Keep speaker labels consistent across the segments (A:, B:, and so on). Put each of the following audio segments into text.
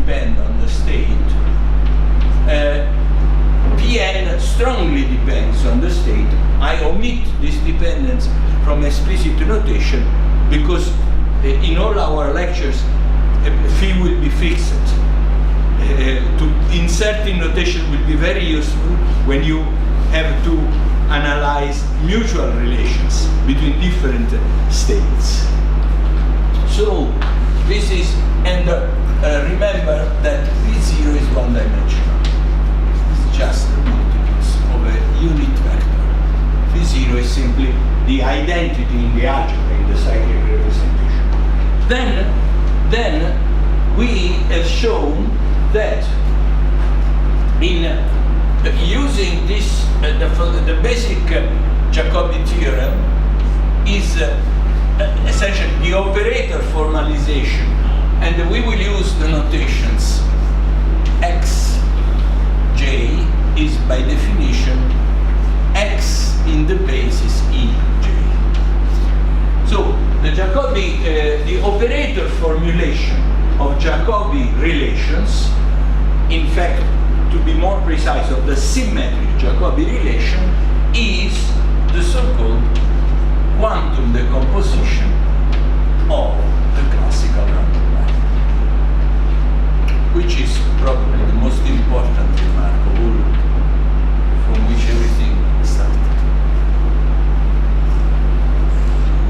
A: depend on the state, Pn strongly depends on the state. I omit this dependence from explicit notation because in all our lectures phi will be fixed. To insert in notation will be very useful when you have to analyze mutual relations between different states. So this is, and remember that P0 is one-dimensional. It's just the multiples of a unit vector. P0 is simply the identity in the algebra, in the cyclic representation. Then we have shown that in using this, the basic Jacobi theorem is essentially the operator formalization, and we will use the notations xj is by definition x in the basis ej. So the Jacobi, the operator formulation of Jacobi relations, in fact, to be more precise, of the symmetric Jacobi relation, is the so-called quantum decomposition of the classical random line, which is probably the most important remark of all, from which everything started.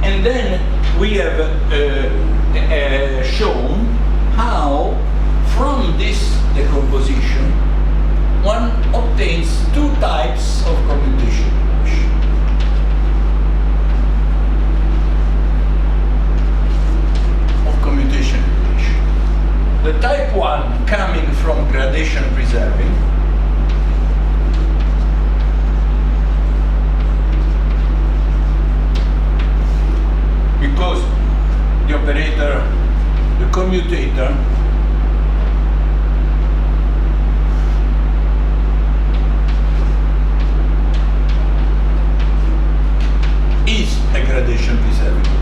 A: And then we have shown how from this decomposition one obtains two types of commutation relation. The type 1 coming from gradation preserving, because the operator, the commutator, is a gradation preserving operator.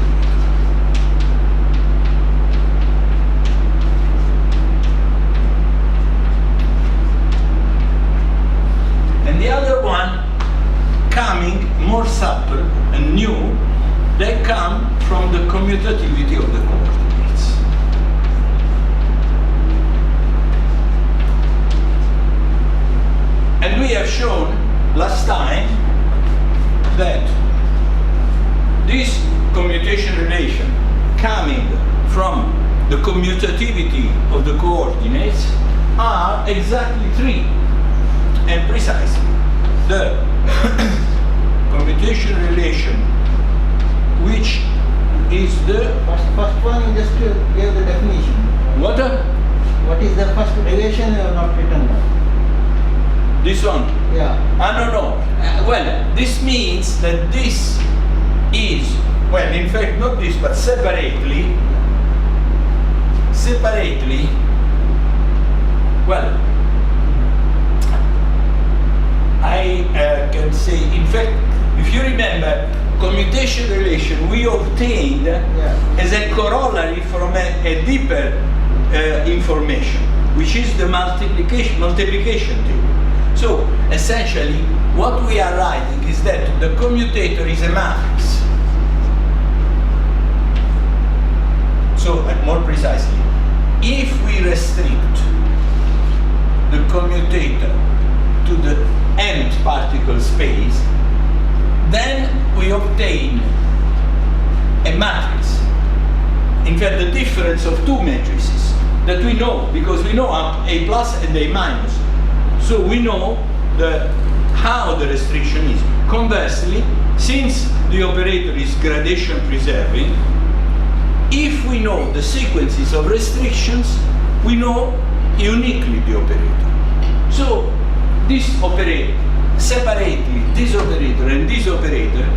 A: And the other one, coming more subtle and new, they come from the commutativity of the coordinates. And we have shown last time that this commutation relation coming from the commutativity of the coordinates are exactly three, and precisely the commutation relation, which is the
B: first one you just gave the definition.
A: What
B: is the first relation you have not written down?
A: This one?
B: Yeah.
A: No. Well, this means that this is, well, in fact, not this, but separately, well, I can say, in fact, if you remember, commutation relation we obtained as a corollary from a deeper information, which is the multiplication table. So essentially, what we are writing is that the commutator is a matrix. So more precisely, if we restrict the commutator to the nth particle space, then we obtain a matrix. In fact, the difference of two matrices that we know, because we know A plus and A minus. So we know how the restriction is. Conversely, since the operator is gradation preserving, if we know the sequences of restrictions, we know uniquely the operator. So this operator, separately, this operator and this operator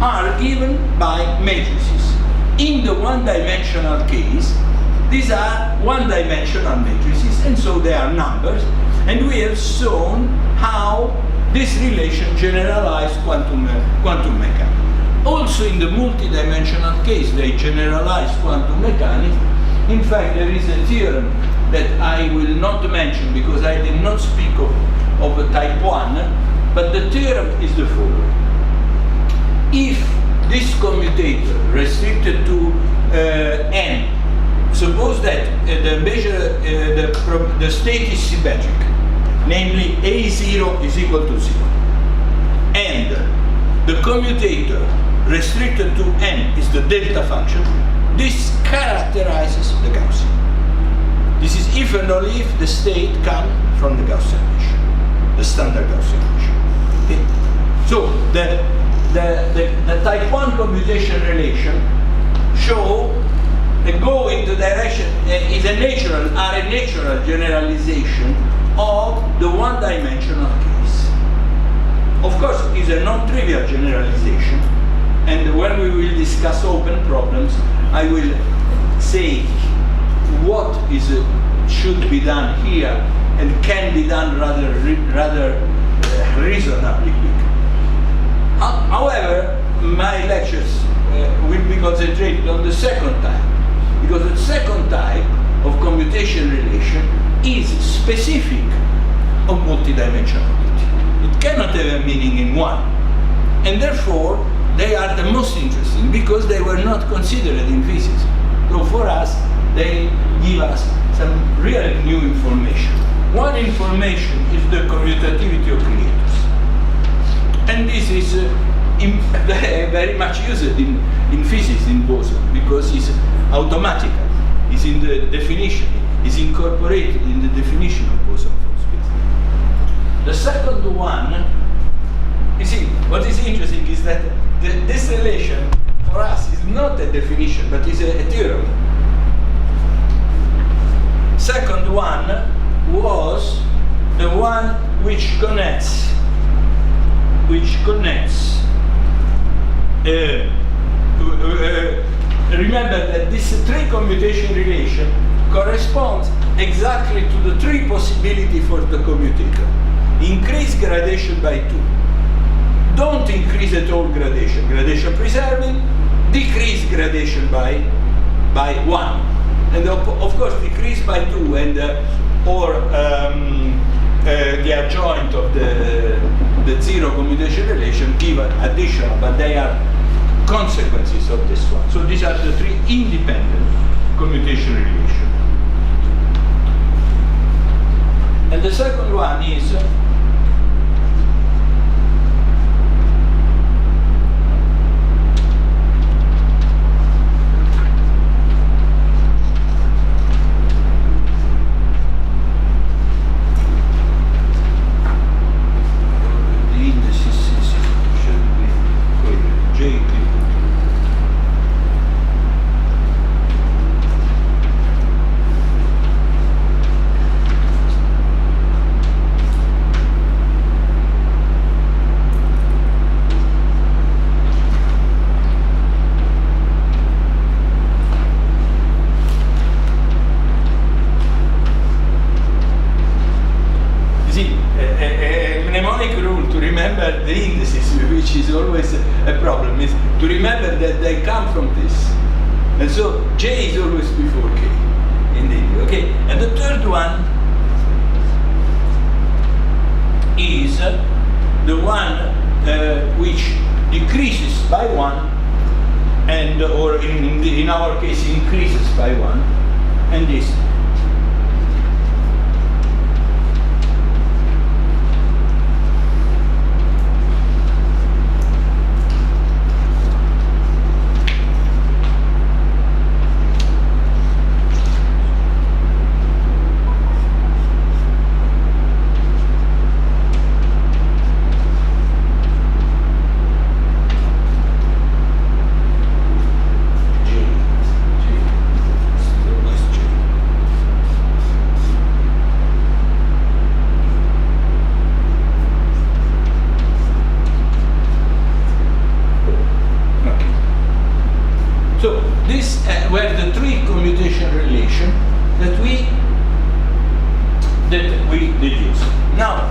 A: are given by matrices. In the one-dimensional case, these are one-dimensional matrices, and so they are numbers, and we have shown how this relation generalized quantum mechanics. Also in the multidimensional case, they generalize quantum mechanics. In fact, there is a theorem that I will not mention because I did not speak of a type 1, but the theorem is the following. If this commutator restricted to n, suppose that the measure, the state is symmetric, namely A0 is equal to 0, and the commutator restricted to n is the delta function, this characterizes the Gaussian. This is if and only if the state comes from the Gaussian relation, the standard Gaussian relation. Okay? So the type 1 commutation relation show that go in the direction is a natural generalization of the one-dimensional case. Of course, it's a non-trivial generalization, and when we will discuss open problems, I will say what should be done here and can be done rather reasonably quick. However, my lectures will be concentrated on the second type, because the second type of commutation relation is specific of multidimensionality. It cannot have a meaning in one, and therefore they are the most interesting because they were not considered in physics. So for us, they give us some really new information. One information is the commutativity of creators. And this is very much used in physics in boson because it's automatic. It's in the definition. It's incorporated in the definition of boson from space. The second one, you see, what is interesting is that this relation for us is not a definition, but is a theorem. Second one was the one which connects remember that this three commutation relation corresponds exactly to the three possibility for the commutator. Increase gradation by 2. Don't increase at all gradation preserving, decrease gradation by 1. And of course decrease by 2 and the adjoint of the zero commutation relation give additional, but they are consequences of this one. So these are the three independent commutation relations. And the second one is J is always before K, indeed, okay? And the third one is the one which decreases by 1 and, or in our case, increases by 1, and this. Were the three commutation relation that we deduced. Now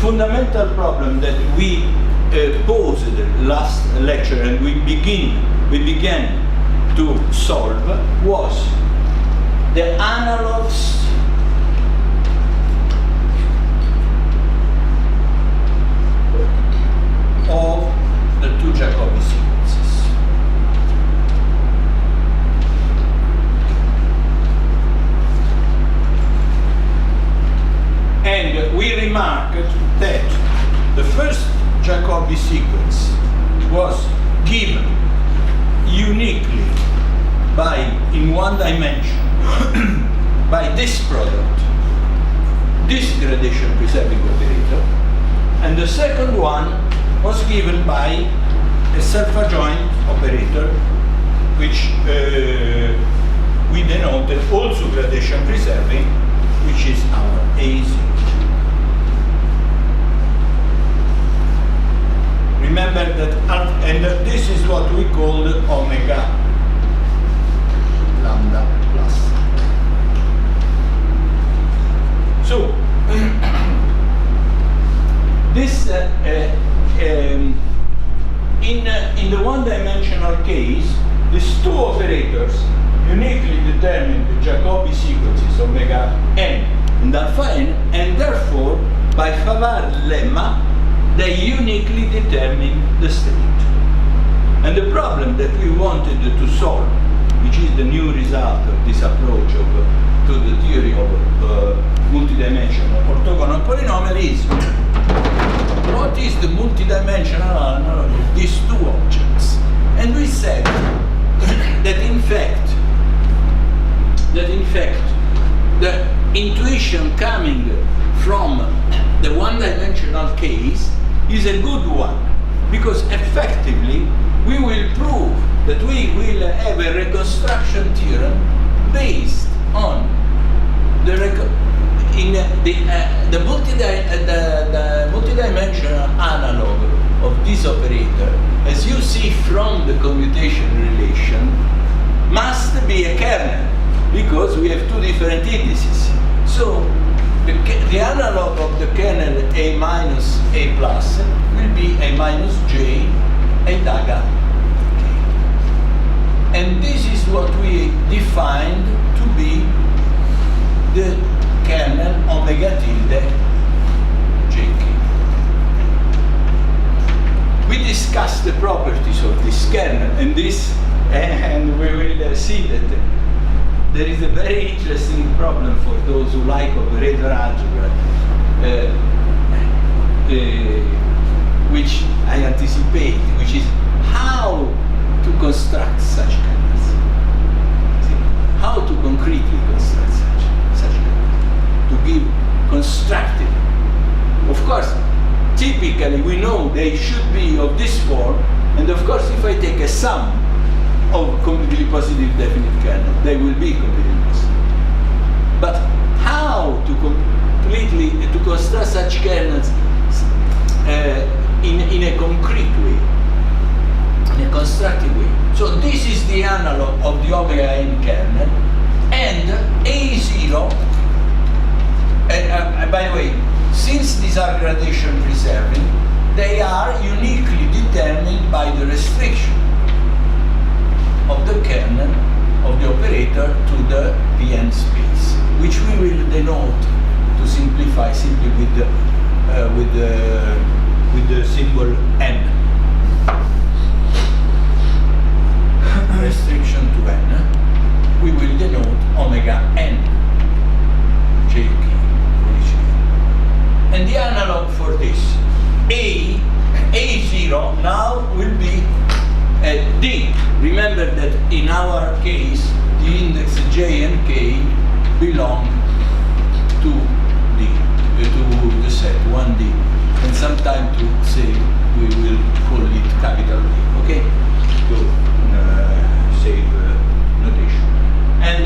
A: fundamental problem that we posed last lecture and we began to solve was the analogs of the two Jacobi sequences. And we remarked that the first Jacobi sequence was given uniquely in one dimension by this product, this gradation preserving operator, and the second one was given by a self-adjoint operator, which we denoted also gradation preserving, which is our A0. Remember that, and this is what we call omega lambda plus. So, this in the one-dimensional case, these two operators uniquely determine the Jacobi sequences omega n and alpha n, and therefore, by Favar's lemma, they uniquely determine the state. And the problem that we wanted to solve, which is the new result of this approach to the theory of multidimensional orthogonal polynomial, is what is the multidimensional analog of these two objects? And we said that in fact the intuition coming from the one-dimensional case is a good one, because effectively we will prove that we will have a reconstruction theorem based on the multidimensional analog of this operator, as you see from the commutation relation, must be a kernel, because we have two different indices. So the analog of the kernel A minus A plus will be A minus J A daga K. And this is what we defined to be the kernel omega tilde JK. We discussed the properties of this kernel, and we will see that there is a very interesting problem for those who like operator algebra, which I anticipate, which is how to construct such kernels. How to concretely construct such kernels. To give constructed. Of course, typically we know they should be of this form, and of course if I take a sum of completely positive definite kernel, they will be completely positive. But how to construct such kernels in a concrete way, in a constructive way? So this is the analog of the omega n kernel, and A0. And by the way, since these are gradation preserving, they are uniquely determined by the restriction of the kernel of the operator to the Vn space, which we will denote, to simplify, simply with the symbol n. Restriction to n. We will denote omega n jk for each k. And the analog for this A0 now will be D. Remember that in our case, the index J and K belong to D, to the set 1D. And sometime to say we will call it capital D, okay? To save notation. And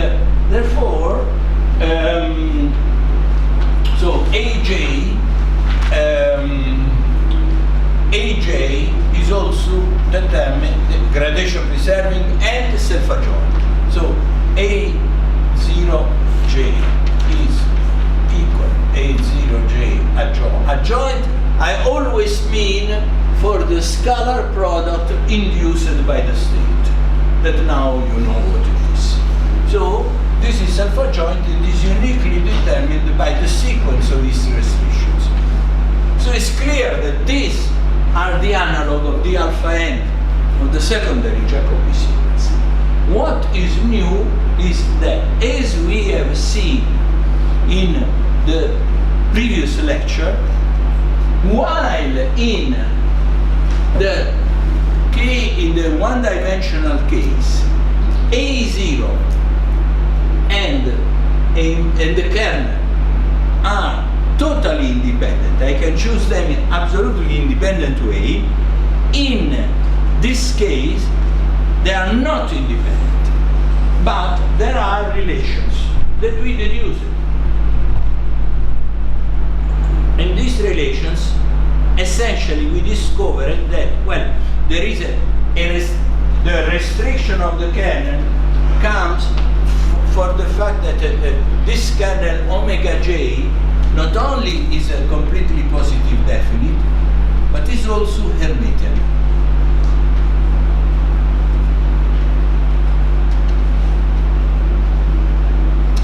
A: therefore, so AJ is also determined, gradation preserving and self-adjoint. So A0J is equal A0J adjoint. Adjoint always mean for the scalar product induced by the state. That now you know what it is. So this is self-adjoint and is uniquely determined by the sequence of these restrictions. So it's clear that these are the analog of the alpha n of the secondary Jacobi sequence. What is new is that, as we have seen in the previous lecture, while in the one-dimensional case, A0 and the kernel are totally independent. I can choose them in absolutely independent way. In this case, they are not independent, but there are relations that we deduce. In these relations, essentially we discovered that, well, there is the restriction of the kernel comes for the fact that this kernel omega j not only is a completely positive definite, but is also Hermitian.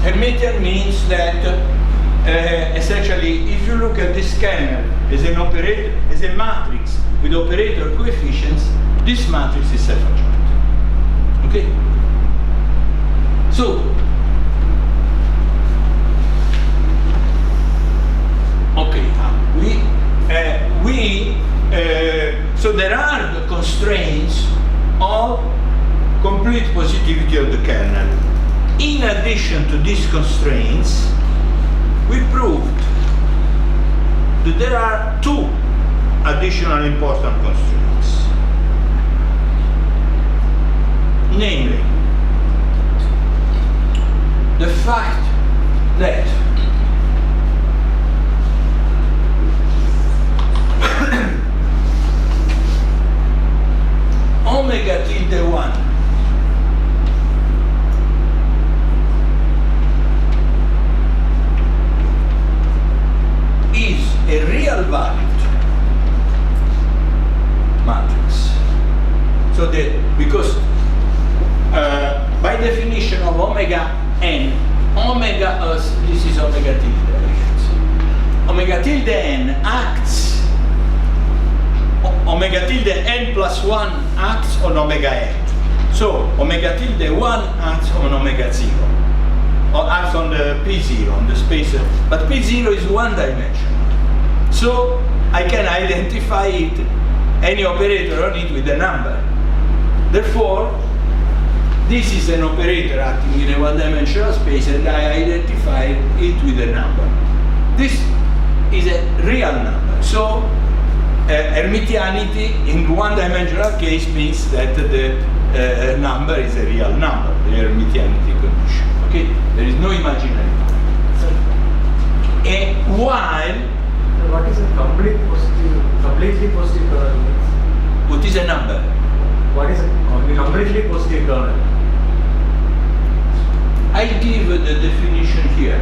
A: Hermitian means that essentially, if you look at this kernel as an operator, as a matrix with operator coefficients, this matrix is self-adjoint. Okay? So, okay, so there are the constraints of complete positivity of the kernel. In addition to these constraints, we proved that there are two additional important constraints. Namely, the fact that omega tilde 1 is a real valued matrix. So because by definition of omega n, this is omega tilde, I should say. Omega tilde n acts, omega tilde n plus 1 acts on omega n. So omega tilde 1 acts on omega 0, or acts on the P0, on the space, but P0 is one dimensional. So I can identify it, any operator on it, with a number. Therefore, this is an operator acting in a one-dimensional space, and I identify it with a number. This is a real number. So Hermitianity in one-dimensional case means that the number is a real number, the Hermitianity condition. Okay? There is no imaginary number. While
C: what is a completely positive kernel?
A: What is a number?
C: What is a completely positive kernel?
A: I give the definition here.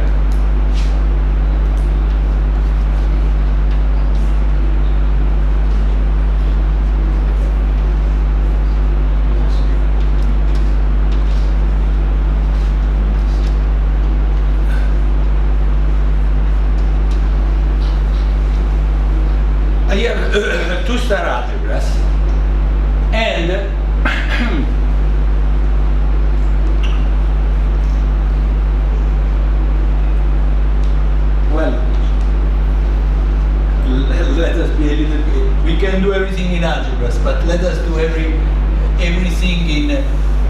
A: I have two-star algebras, and well, let us be a little bit. We can do everything in algebras, but let us do everything in a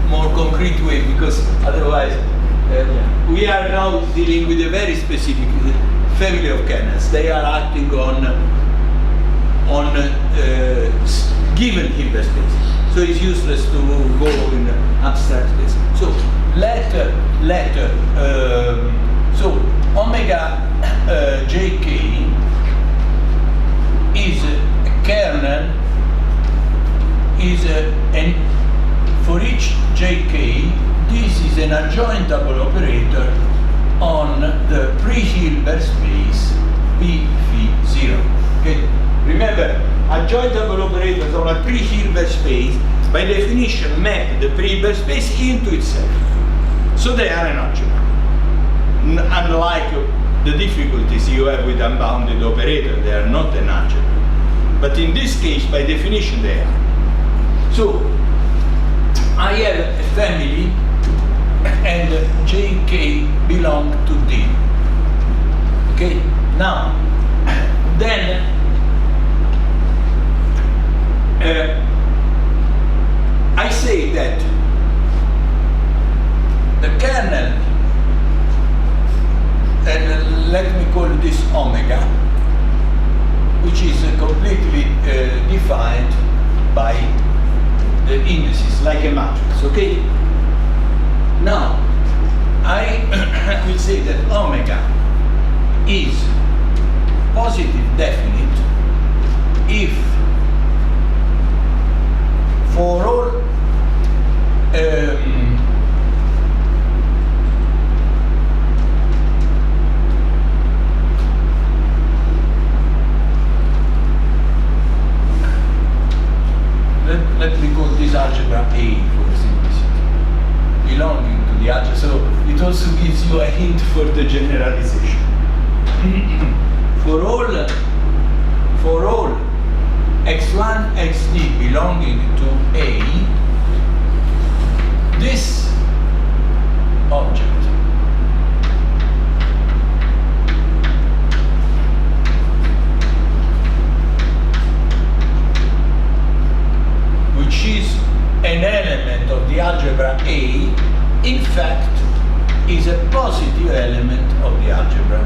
A: more concrete way, because otherwise we are now dealing with a very specific family of kernels. They are acting on given Hilbert spaces. So it's useless to go in abstract space. So so omega jk is a kernel, and for each jk, this is an adjointable operator on the pre-Hilbert space P phi 0. Okay? Remember joint double operators on a pre-Hilbert space, by definition, map the pre-Hilbert space into itself. So they are an algebra. Unlike the difficulties you have with unbounded operator, they are not an algebra. But in this case, by definition, they are. So, I have a family and JK belong to D. Okay? Now, then, I say that the kernel, and let me call this omega, which is completely defined by the indices, like a matrix, okay? Now, I will say that omega is positive definite if for all let me call this algebra A for simplicity, belonging to the algebra, so it also gives you a hint for the generalization. For all x1, xd belonging to A, this object which is an element of the algebra A, in fact, is a positive element of the algebra.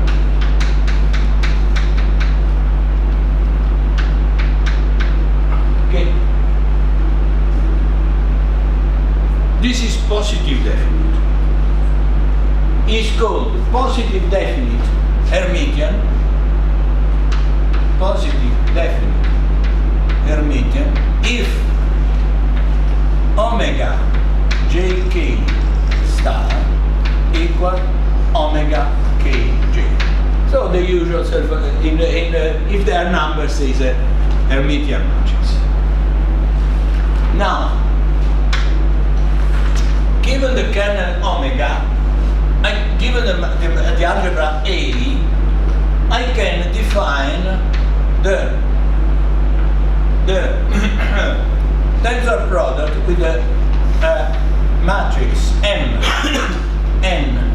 A: Okay? This is positive definite. It's called positive definite Hermitian. Positive definite Hermitian if omega jk star equal omega kj. So the usual self if there are numbers is a Hermitian matrix. Now, given the kernel omega, given the algebra A, I can define the tensor product with a matrix M, N,